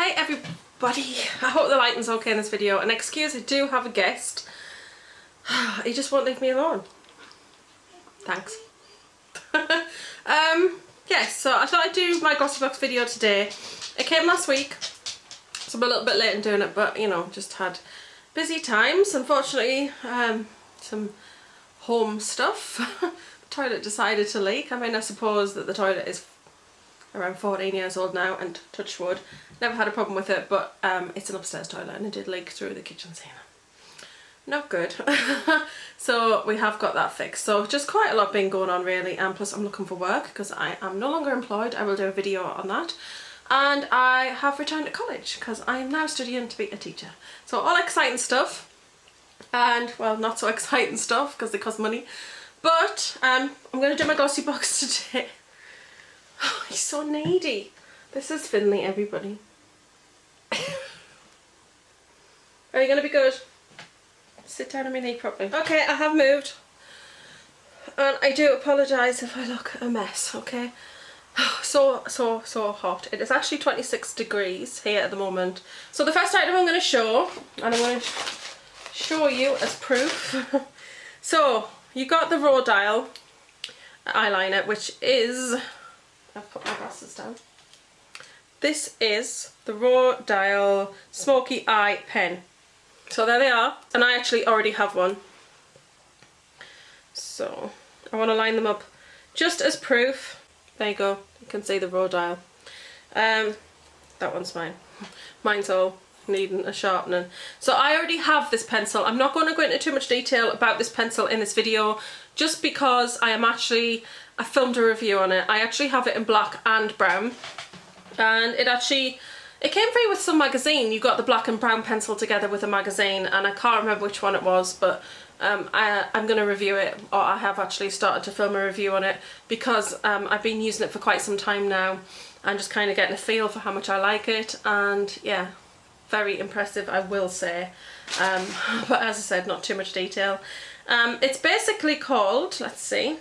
Hi everybody, I hope the lighting's okay in this video, and excuse I do have a guest. He just won't leave me alone. Thanks. Yes, so I thought I'd do my Glossybox video today. It came last week, so I'm a little bit late in doing it, but you know, just had busy times. Unfortunately, some home stuff. The toilet decided to leak. I mean, I suppose that the toilet is around 14 years old now, and touch wood, never had a problem with it, but it's an upstairs toilet and it did leak through the kitchen sink. Not good. So we have got that fixed. So just quite a lot been going on really, and plus I'm looking for work because I am no longer employed. I will do a video on that. And I have returned to college because I am now studying to be a teacher. So all exciting stuff, and well, not so exciting stuff because they cost money. But I'm going to do my Glossybox today. Oh, he's so needy. This is Finley, everybody. Are you going to be good? Sit down on my knee properly. Okay, I have moved. And I do apologise if I look a mess, okay? So hot. It is actually 26 degrees here at the moment. So the first item I'm going to show, and I'm going to show you as proof. So, you got the Raw Dial eyeliner, which is... I've put my glasses down. This is the Raw Dial Smoky Eye Pen. So there they are, and I actually already have one. So I want to line them up just as proof. There you go, you can see the Raw Dial. That one's mine. Mine's all needing a sharpening. So I already have this pencil. I'm not going to go into too much detail about this pencil in this video, just because I filmed a review on it. I actually have it in black and brown, and it came free with some magazine. You got the black and brown pencil together with a magazine, and I can't remember which one it was, but I'm going to review it, or I have actually started to film a review on it, because I've been using it for quite some time now and just kind of getting a feel for how much I like it, and yeah, very impressive, I will say. But as I said, not too much detail. It's basically called, let's see,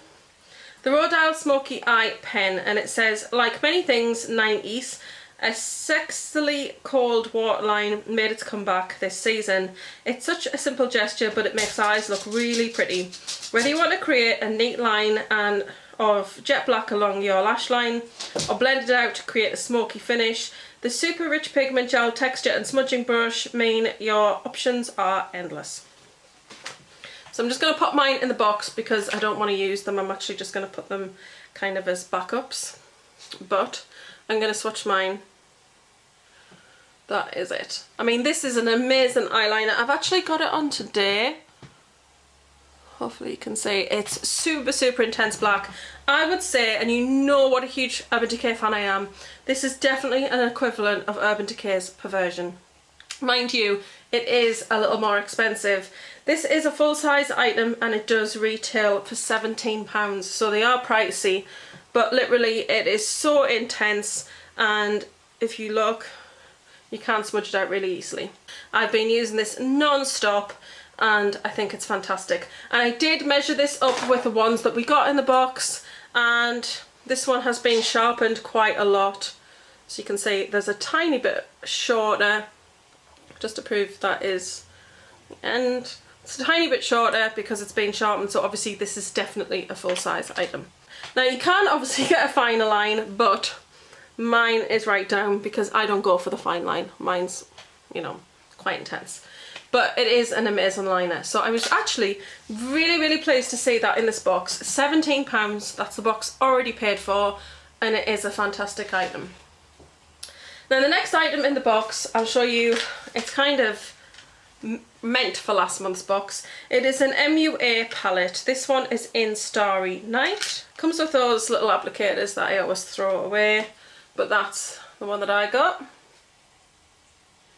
the Raw Dial Smoky Eye Pen, and it says, like many things 90s, a sexily cold waterline made its comeback this season. It's such a simple gesture, but it makes eyes look really pretty. Whether you want to create a neat line of jet black along your lash line, or blend it out to create a smoky finish, the super rich pigment gel texture and smudging brush mean your options are endless. So I'm just going to pop mine in the box because I don't want to use them. I'm actually just going to put them kind of as backups. But I'm going to swatch mine. That is it. I mean, this is an amazing eyeliner. I've actually got it on today. Hopefully you can see. It's super intense black. I would say, and you know what a huge Urban Decay fan I am, this is definitely an equivalent of Urban Decay's Perversion. Mind you, it is a little more expensive. This is a full-size item and it does retail for £17, so they are pricey, but literally it is so intense, and if you look, you can't smudge it out really easily. I've been using this non-stop and I think it's fantastic. And I did measure this up with the ones that we got in the box, and this one has been sharpened quite a lot. So you can see there's a tiny bit shorter, just to prove that is the end. It's a tiny bit shorter because it's been sharpened, so obviously this is definitely a full-size item. Now you can obviously get a finer line, but mine is right down because I don't go for the fine line. Mine's, you know, quite intense. But it is an amazing liner. So I was actually really pleased to see that in this box. £17, that's the box already paid for, and it is a fantastic item. Now the next item in the box, I'll show you, it's kind of meant for last month's box. It is an MUA palette. This one is in Starry Night. Comes with those little applicators that I always throw away, but that's the one that I got.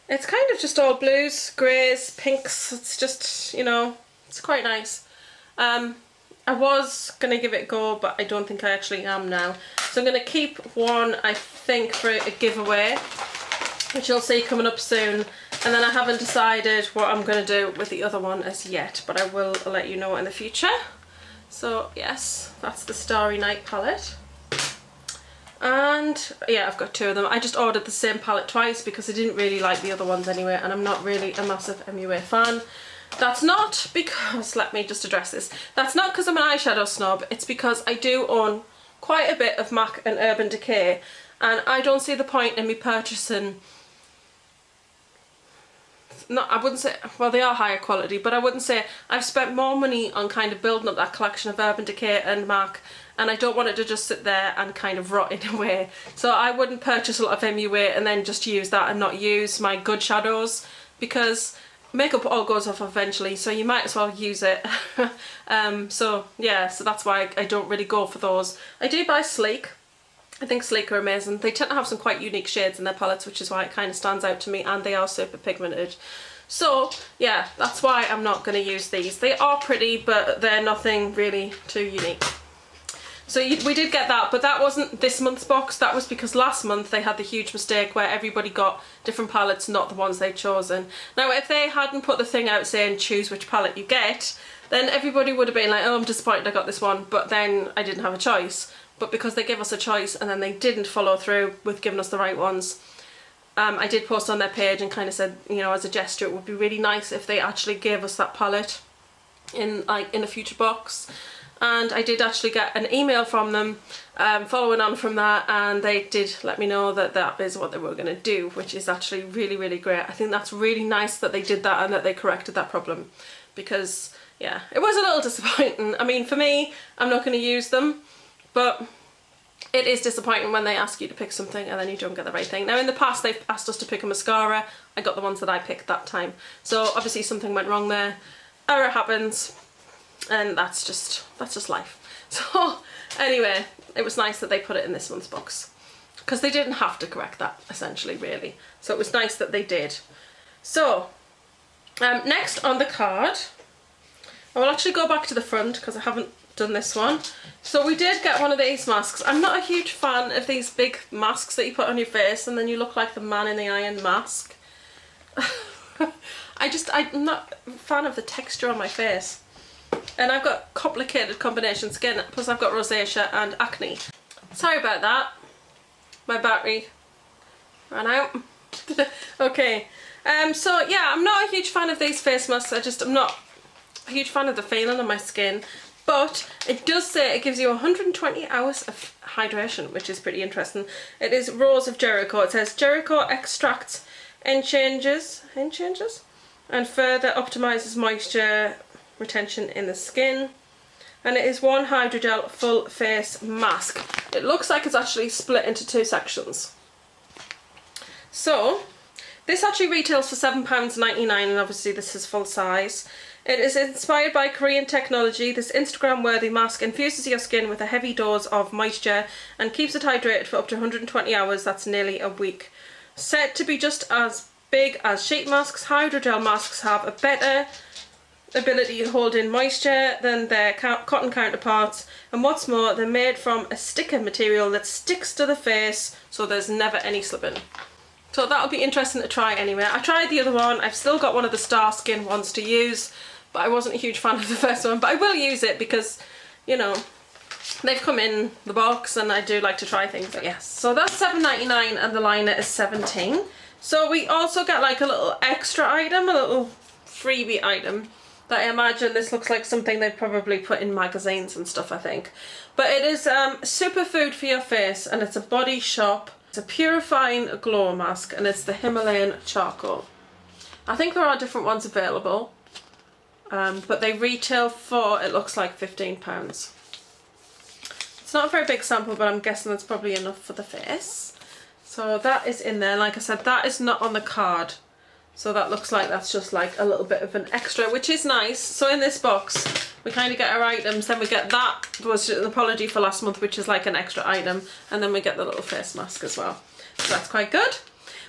It's kind of just all blues, greys, pinks. It's just, you know, it's quite nice. I was going to give it a go, but I don't think I actually am now. So I'm going to keep one, I think, for a giveaway, which you'll see coming up soon. And then I haven't decided what I'm going to do with the other one as yet, but I will let you know in the future. So yes, that's the Starry Night palette. And yeah, I've got two of them. I just ordered the same palette twice because I didn't really like the other ones anyway, and I'm not really a massive MUA fan. That's not because, let me just address this, that's not because I'm an eyeshadow snob, it's because I do own quite a bit of MAC and Urban Decay, and I don't see the point in me purchasing, I wouldn't say, well, they are higher quality, but I wouldn't say I've spent more money on kind of building up that collection of Urban Decay and MAC, and I don't want it to just sit there and kind of rot in a way. So I wouldn't purchase a lot of MUA and then just use that and not use my good shadows, because makeup all goes off eventually, so you might as well use it. So yeah, so that's why I don't really go for those. I do buy Sleek. I think Sleek are amazing. They tend to have some quite unique shades in their palettes, which is why it kind of stands out to me, and they are super pigmented. So yeah, that's why I'm not going to use these. They are pretty, but they're nothing really too unique. So we did get that, but that wasn't this month's box. That was because last month they had the huge mistake where everybody got different palettes, not the ones they'd chosen. Now, if they hadn't put the thing out saying choose which palette you get, then everybody would have been like, oh, I'm disappointed I got this one, but then I didn't have a choice. But because they gave us a choice and then they didn't follow through with giving us the right ones, I did post on their page and kind of said, you know, as a gesture, it would be really nice if they actually gave us that palette in a future box. And I did actually get an email from them following on from that, and they did let me know that that is what they were going to do, which is actually really, really great. I think that's really nice that they did that and that they corrected that problem, because yeah, it was a little disappointing. I mean, for me, I'm not going to use them, but it is disappointing when they ask you to pick something and then you don't get the right thing. Now, in the past they've asked us to pick a mascara. I got the ones that I picked that time, so obviously something went wrong there. Error happens, and that's just life. So anyway, it was nice that they put it in this month's box, because they didn't have to correct that, essentially, really. So it was nice that they did. So next on the card, I will actually go back to the front because I haven't done this one. So we did get one of these masks. I'm not a huge fan of these big masks that you put on your face and then you look like the Man in the Iron mask. I'm not a fan of the texture on my face. And I've got complicated combination skin, plus I've got rosacea and acne. Sorry about that. My battery ran out. Okay. So yeah, I'm not a huge fan of these face masks. I'm not a huge fan of the feeling on my skin. But it does say it gives you 120 hours of hydration, which is pretty interesting. It is Rose of Jericho. It says Jericho extracts and changes and further optimizes moisture retention in the skin. And it is one hydrogel full face mask. It looks like it's actually split into two sections. So this actually retails for £7.99, and obviously this is full size. It is inspired by Korean technology. This Instagram-worthy mask infuses your skin with a heavy dose of moisture and keeps it hydrated for up to 120 hours. That's nearly a week. Said to be just as big as sheet masks, hydrogel masks have a better ability to hold in moisture than their cotton counterparts, and what's more, they're made from a sticker material that sticks to the face, so there's never any slipping. So that'll be interesting to try anyway. I tried the other one. I've still got one of the Star Skin ones to use, but I wasn't a huge fan of the first one. But I will use it because, you know, they've come in the box and I do like to try things. But yes, so that's £7.99 and the liner is £17. So we also get like a little extra item, a little freebie item that I imagine this looks like something they'd probably put in magazines and stuff, I think. But it is superfood for your face, and it's a Body Shop. It's a purifying glow mask, and it's the Himalayan charcoal. I think there are different ones available, but they retail for, it looks like, £15. It's not a very big sample, but I'm guessing that's probably enough for the face. So that is in there. Like I said, that is not on the card. So that looks like that's just like a little bit of an extra, which is nice. So in this box, we kind of get our items, then we get that, was an apology for last month, which is like an extra item, and then we get the little face mask as well. So that's quite good.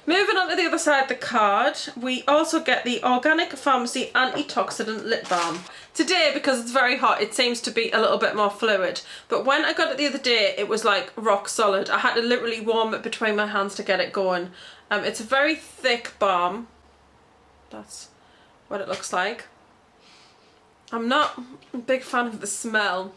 Moving on to the other side of the card, we also get the Organic Pharmacy Antioxidant Lip Balm. Today, because it's very hot, it seems to be a little bit more fluid, but when I got it the other day, it was like rock solid. I had to literally warm it between my hands to get it going. It's a very thick balm. That's what it looks like. I'm not a big fan of the smell,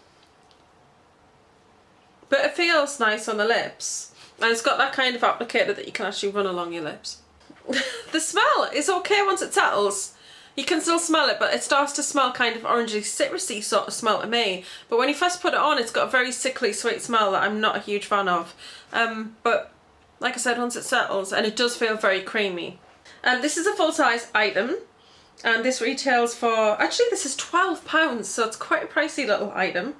but feels nice on the lips. And it's got that kind of applicator that you can actually run along your lips. The smell is okay once it settles. You can still smell it, but it starts to smell kind of orangey, citrusy sort of smell to me. But when you first put it on, it's got a very sickly, sweet smell that I'm not a huge fan of. But like I said, once it settles, and it does feel very creamy. This is a full-size item, and this retails for, actually this is £12, so it's quite a pricey little item.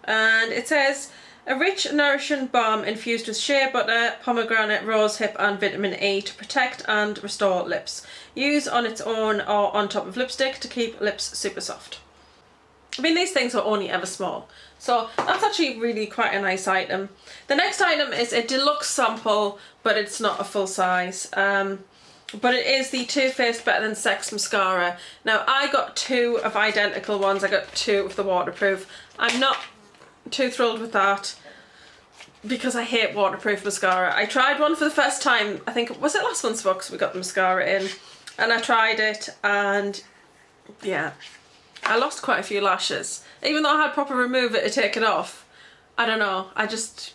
And it says, a rich, nourishing balm infused with shea butter, pomegranate, rosehip and vitamin E to protect and restore lips. Use on its own or on top of lipstick to keep lips super soft. I mean, these things are only ever small, so that's actually really quite a nice item. The next item is a deluxe sample, but it's not a full size. But it is the Too Faced Better Than Sex mascara. Now, I got 2 of identical ones. I got 2 of the waterproof. I'm not too thrilled with that because I hate waterproof mascara. I tried one for the first time, I think, was it last month's box we got the mascara in, and I tried it and yeah, I lost quite a few lashes. Even though I had proper remover to take it off, I don't know, I just,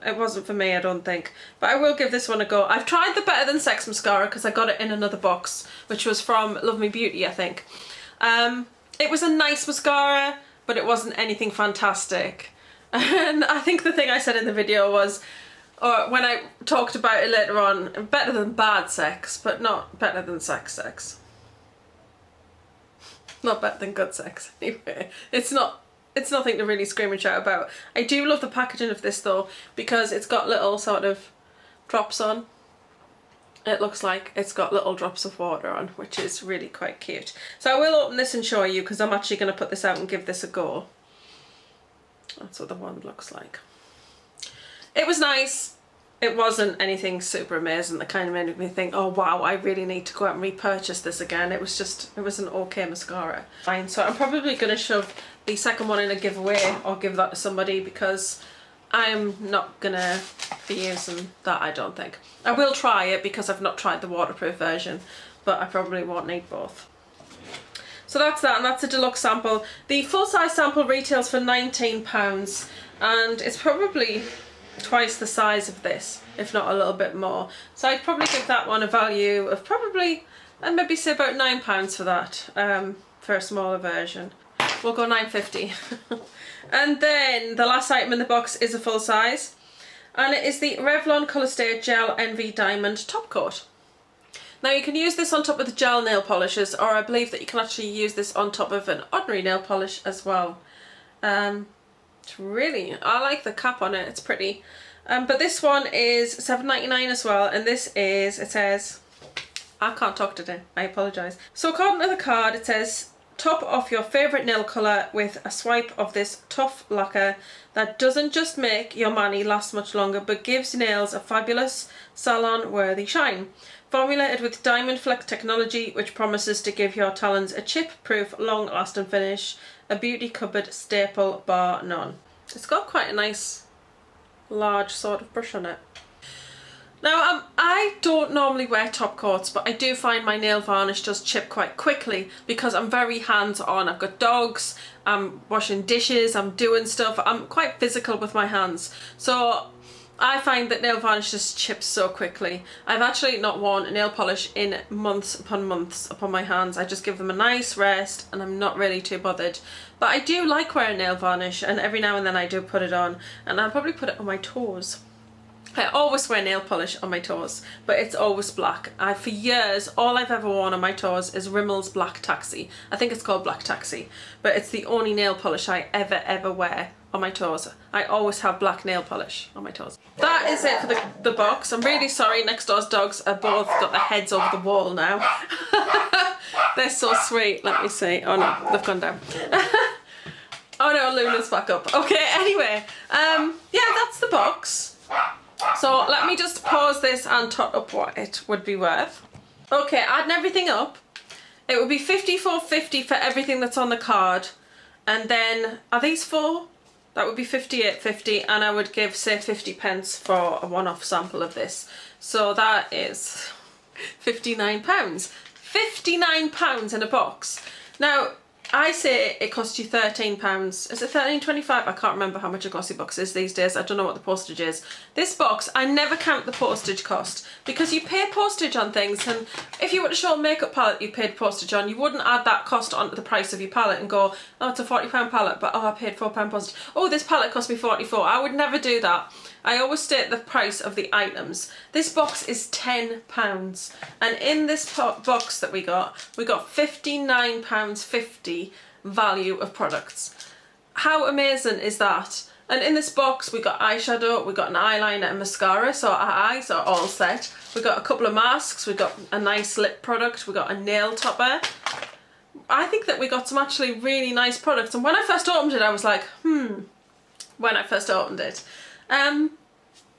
it wasn't for me, I don't think. But I will give this one a go. I've tried the Better Than Sex mascara because I got it in another box, which was from Love Me Beauty, I think. It was a nice mascara, but it wasn't anything fantastic. And I think the thing I said in the video was, or when I talked about it later on, better than bad sex, but not better than sex. Not better than good sex, anyway. It's nothing to really scream and shout about. I do love the packaging of this though, because it's got little sort of drops on. It looks like it's got little drops of water on, which is really quite cute. So I will open this and show you, because I'm actually going to put this out and give this a go. That's what the wand looks like. It was nice. It wasn't anything super amazing that kind of made me think, oh wow, I really need to go out and repurchase this again. It was an okay mascara. Fine, so I'm probably going to shove the second one in a giveaway or give that to somebody, because I'm not going to be using that, I don't think. I will try it because I've not tried the waterproof version, but I probably won't need both. So that's that, and that's a deluxe sample. The full-size sample retails for £19, and it's probably twice the size of this, if not a little bit more. So I'd probably give that one a value of probably, I'd maybe say about £9 for that, for a smaller version. We'll go £9.50. And then the last item in the box is a full size, and it is the Revlon Colour Stay Gel Envy Diamond Top Coat. Now you can use this on top of the gel nail polishes, or I believe that you can actually use this on top of an ordinary nail polish as well. It's really, I like the cap on it, it's pretty. But this one is $7.99 as well, and this is, it says, I can't talk today, I apologise. So according to the card, it says, top off your favourite nail colour with a swipe of this tough lacquer that doesn't just make your mani last much longer, but gives nails a fabulous salon-worthy shine. Formulated with Diamond Flex technology, which promises to give your talons a chip-proof, long-lasting finish, a beauty cupboard staple bar none. It's got quite a nice, large sort of brush on it. Now, I don't normally wear top coats, but I do find my nail varnish does chip quite quickly because I'm very hands-on. I've got dogs, I'm washing dishes, I'm doing stuff. I'm quite physical with my hands. So I find that nail varnish just chips so quickly. I've actually not worn a nail polish in months upon my hands. I just give them a nice rest and I'm not really too bothered. But I do like wearing nail varnish, and every now and then I do put it on, and I'll probably put it on my toes. I always wear nail polish on my toes, but it's always black. For years, all I've ever worn on my toes is Rimmel's Black Taxi. I think it's called Black Taxi, but it's the only nail polish I ever wear on my toes. I always have black nail polish on my toes. That is it for the box. I'm really sorry, next door's dogs are both got their heads over the wall now. They're so sweet. Let me see. Oh no, they've gone down. Oh no, Luna's back up. Okay, anyway, yeah, that's the box. So let me just pause this and tot up what it would be worth. Okay, adding everything up, it would be $54.50 for everything that's on the card, and then are these 4? That would be $58.50, and I would give, say, 50p for a one-off sample of this. So that is £59. £59 in a box. Now, I say it costs you £13. Is it £13.25? I can't remember how much a Glossybox is these days. I don't know what the postage is. This box, I never count the postage cost because you pay postage on things, and if you were to show a makeup palette you paid postage on, you wouldn't add that cost onto the price of your palette and go, oh, it's a £40 palette, but oh, I paid £4 postage. Oh, this palette cost me £44. I would never do that. I always state the price of the items. This box is £10, and in this box that we got £59.50 value of products. How amazing is that? And in this box we got eyeshadow, we got an eyeliner and mascara, so our eyes are all set. We got a couple of masks, we got a nice lip product, we got a nail topper. I think that we got some actually really nice products, and when I first opened it I was like, when I first opened it.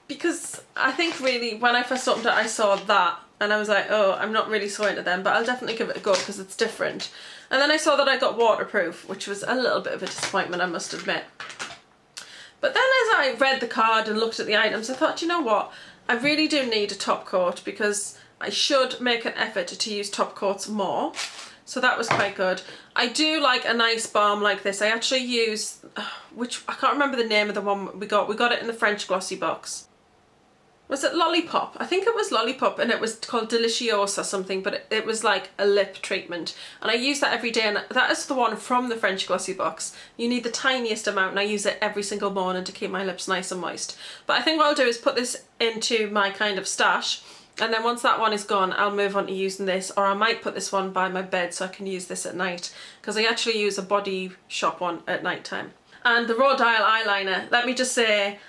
Because I think really when I first opened it I saw that and I was like, oh, I'm not really so into them, but I'll definitely give it a go because it's different. And then I saw that I got waterproof, which was a little bit of a disappointment, I must admit. But then as I read the card and looked at the items, I thought, you know what, I really do need a top coat because I should make an effort to use top coats more. So that was quite good. I do like a nice balm like this. I actually use, which I can't remember the name of the one we got. We got it in the French Glossybox. Was it Lollipop? I think it was Lollipop, and it was called Deliciosa something, but it was like a lip treatment. And I use that every day, and that is the one from the French Glossybox. You need the tiniest amount, and I use it every single morning to keep my lips nice and moist. But I think what I'll do is put this into my kind of stash, and then once that one is gone, I'll move on to using this, or I might put this one by my bed so I can use this at night, because I actually use a Body Shop one at night time. And the Raw Dial eyeliner, let me just say,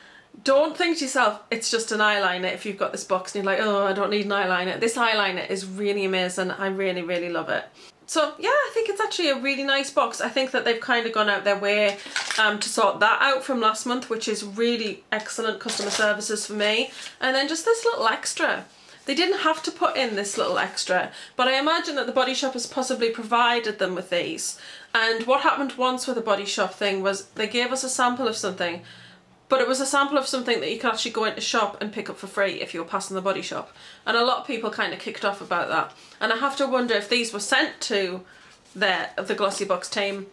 don't think to yourself it's just an eyeliner if you've got this box and you're like, oh, I don't need an eyeliner. This eyeliner is really amazing. I really, really love it. So yeah, I think it's actually a really nice box. I think that they've kind of gone out their way to sort that out from last month, which is really excellent customer services for me. And then just this little extra. They didn't have to put in this little extra, but I imagine that the Body Shop has possibly provided them with these. And what happened once with the Body Shop thing was they gave us a sample of something, but it was a sample of something that you could actually go into shop and pick up for free if you were passing the Body Shop. And a lot of people kind of kicked off about that. And I have to wonder if these were sent to the Glossybox team,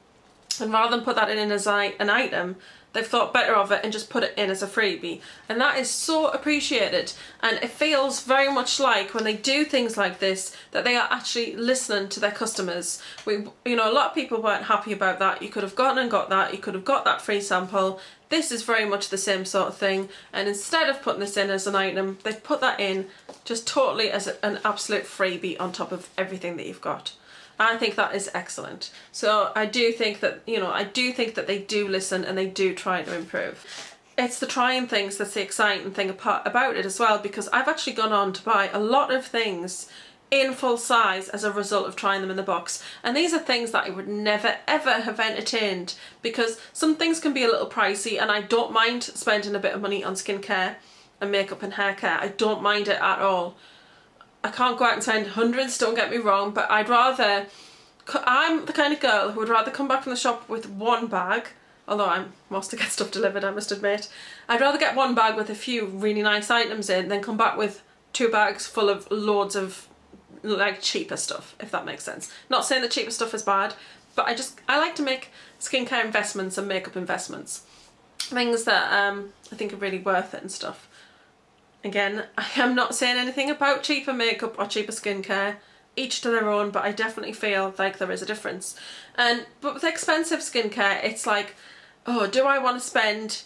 and rather than put that in as an item, they've thought better of it and just put it in as a freebie. And that is so appreciated. And it feels very much like when they do things like this, that they are actually listening to their customers. You know, a lot of people weren't happy about that. You could have gone and got that. You could have got that free sample. This is very much the same sort of thing. And instead of putting this in as an item, they've put that in just totally as an absolute freebie on top of everything that you've got. I think that is excellent. So I do think that, you know, I do think that they do listen and they do try to improve. It's the trying things that's the exciting thing about it as well, because I've actually gone on to buy a lot of things in full size as a result of trying them in the box. And these are things that I would never ever have entertained, because some things can be a little pricey and I don't mind spending a bit of money on skincare and makeup and hair care. I don't mind it at all. I can't go out and spend hundreds, don't get me wrong, but I'm the kind of girl who would rather come back from the shop with one bag, although I'm mostly get stuff delivered, I must admit. I'd rather get one bag with a few really nice items in than come back with 2 bags full of loads of like cheaper stuff, if that makes sense. Not saying that cheaper stuff is bad, but I like to make skincare investments and makeup investments. Things that I think are really worth it and stuff. Again, I am not saying anything about cheaper makeup or cheaper skincare, each to their own, but I definitely feel like there is a difference. But with expensive skincare, it's like, oh, do I want to spend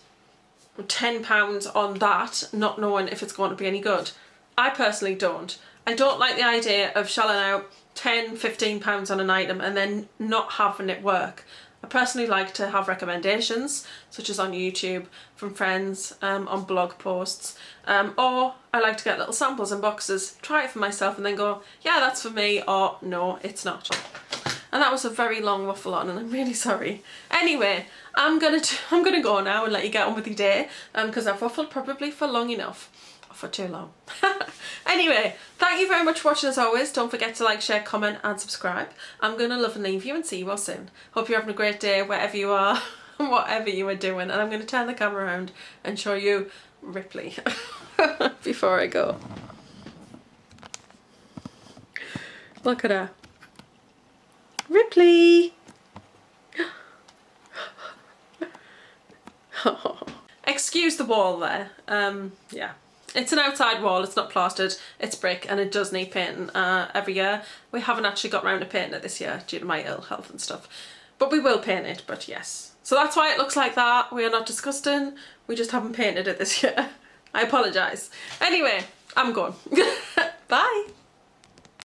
£10 on that, not knowing if it's going to be any good? I personally don't. I don't like the idea of shelling out £10, £15 on an item and then not having it work. I personally like to have recommendations, such as on YouTube, from friends, on blog posts, or I like to get little samples in boxes, try it for myself and then go, yeah, that's for me, or no, it's not. And that was a very long waffle on and I'm really sorry. Anyway, I'm gonna go now and let you get on with your day, because I've waffled probably for long enough. For too long. Anyway, thank you very much for watching as always. Don't forget to like, share, comment and subscribe. I'm going to love and leave you and see you all soon. Hope you're having a great day wherever you are, whatever you are doing. And I'm going to turn the camera around and show you Ripley before I go. Look at her. Ripley! Excuse the wall there. Yeah. It's an outside wall, it's not plastered, it's brick, and it does need painting every year. We haven't actually got round to painting it this year due to my ill health and stuff. But we will paint it, but yes. So that's why it looks like that. We are not disgusting, we just haven't painted it this year. I apologise. Anyway, I'm gone. Bye!